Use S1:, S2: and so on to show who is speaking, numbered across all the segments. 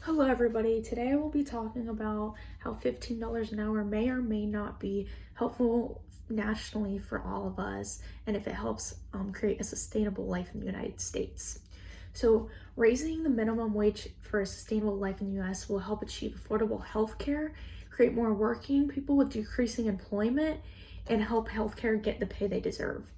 S1: Hello everybody, today I will be talking about how $15 an hour may or may not be helpful nationally for all of us and if it helps create a sustainable life in the United States. So raising the minimum wage for a sustainable life in the US will help achieve affordable health care, create more working people with decreasing employment, and help healthcare get the pay they deserve.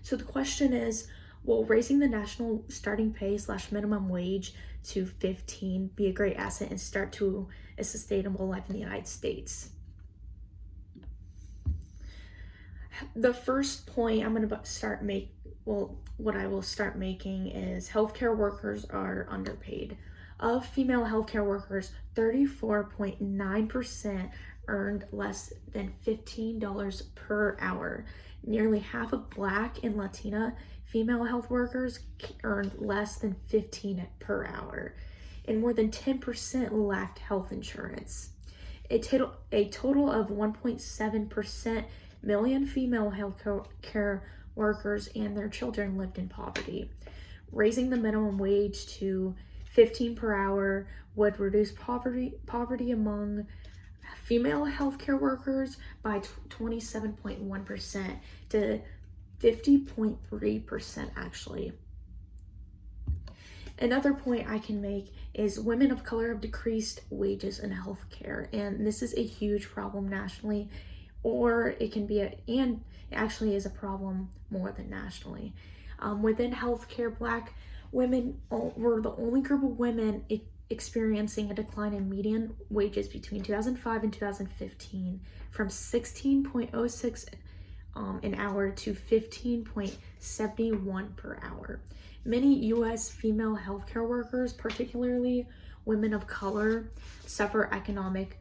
S1: So the question is, will raising the national starting pay / minimum wage to 15 be a great asset and start to a sustainable life in the United States? The first point I'm going to what I will start making is healthcare workers are underpaid. Of female healthcare workers, 34.9% earned less than $15 per hour. Nearly half of Black and Latina female health workers earned less than 15 per hour, and more than 10% lacked health insurance. A total of 1.7% million female healthcare workers and their children lived in poverty. Raising the minimum wage to 15 per hour would reduce poverty among female healthcare workers by 27.1% to 50.3% actually. Another point I can make is women of color have decreased wages in healthcare, and this is a huge problem nationally, or it can be and it actually is a problem more than nationally. Within healthcare, Black women were the only group of women experiencing a decline in median wages between 2005 and 2015 from 16.06 an hour to 15.71 per hour. Many U.S. female healthcare workers, particularly women of color, suffer economic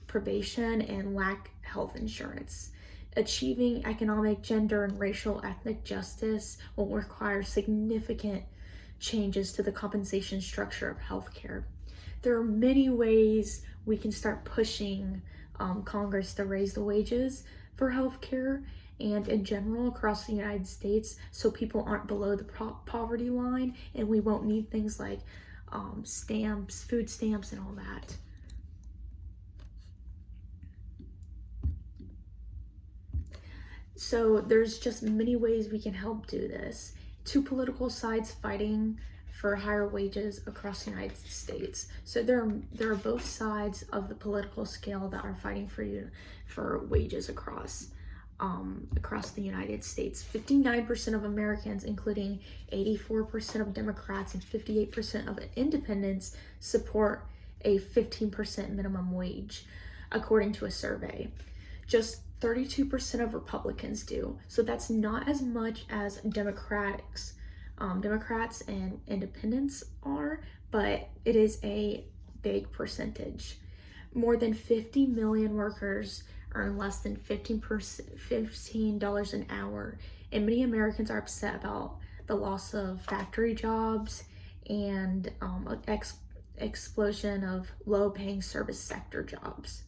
S1: privation and lack health insurance. Achieving economic, gender, and racial ethnic justice will require significant changes to the compensation structure of healthcare. There are many ways we can start pushing Congress to raise the wages for healthcare and in general across the United States so people aren't below the poverty line and we won't need things like stamps, food stamps, and all that. So there's just many ways we can help do this. Two political sides fighting for higher wages across the United States. So there are both sides of the political scale that are fighting for wages across the United States. 59% of Americans, including 84% of Democrats and 58% of independents, support a 15% minimum wage, according to a survey. Just 32% of Republicans do. So that's not as much as Democrats and independents are, but it is a big percentage. More than 50 million workers earn less than $15 an hour, and many Americans are upset about the loss of factory jobs and explosion of low-paying service sector jobs.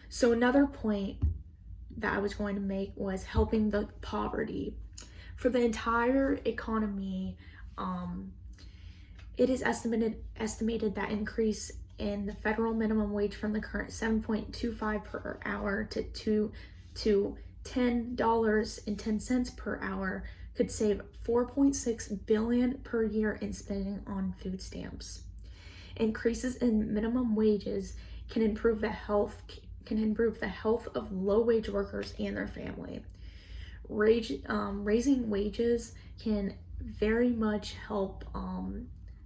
S1: So another point that I was going to make was helping the poverty. For the entire economy, it is estimated that increase in the federal minimum wage from the current $7.25 per hour to $10.10 per hour could save $4.6 billion per year in spending on food stamps. Increases in minimum wages can improve the health of low-wage workers and their family. Raising wages can very much help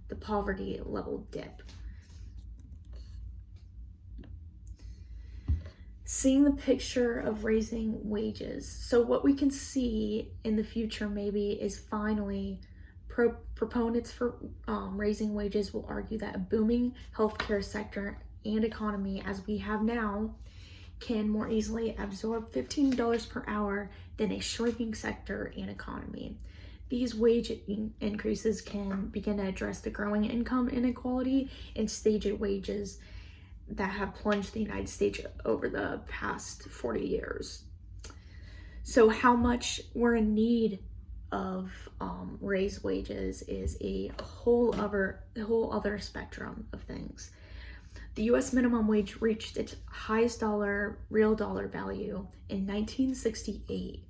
S1: the poverty level dip. Seeing the picture of raising wages. So what we can see in the future maybe is finally proponents for raising wages will argue that a booming healthcare sector and economy as we have now can more easily absorb $15 per hour than a shrinking sector and economy. These wage increases can begin to address the growing income inequality and stage wages that have plunged the United States over the past 40 years. So how much we're in need of raised wages is a whole other spectrum of things. The U.S. minimum wage reached its highest real dollar value in 1968,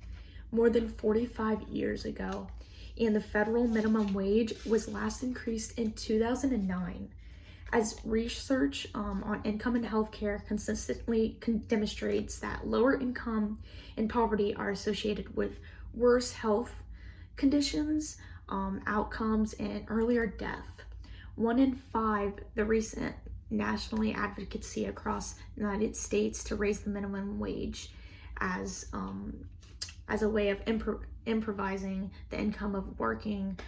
S1: more than 45 years ago, and the federal minimum wage was last increased in 2009. As research on income and healthcare consistently demonstrates that lower income and poverty are associated with worse health conditions, outcomes, and earlier death. 1 in 5, the recent nationally advocacy across the United States to raise the minimum wage as a way of improvising the income of working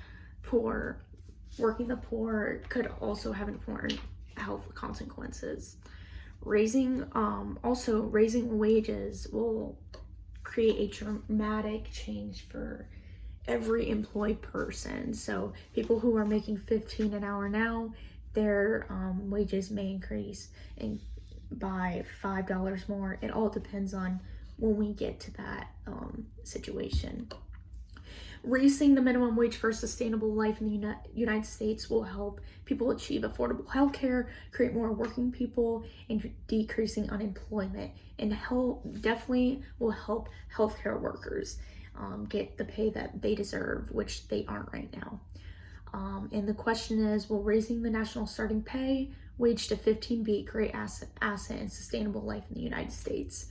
S1: the poor could also have important health consequences. Raising wages will create a dramatic change for every employed person. So people who are making $15 an hour now, their wages may increase by $5 more. It all depends on when we get to that situation. Raising the minimum wage for a sustainable life in the United States will help people achieve affordable healthcare, create more working people, and decreasing unemployment, and definitely will help healthcare workers get the pay that they deserve, which they aren't right now. And the question is, will raising the national starting pay wage to 15 be a great asset and sustainable life in the United States?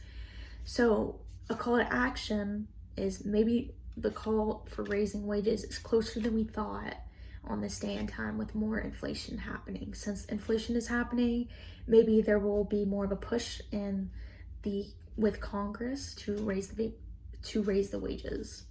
S1: So a call to action is maybe the call for raising wages is closer than we thought on this day and time, with more inflation happening. Since inflation is happening, maybe there will be more of a push with Congress to raise the wages.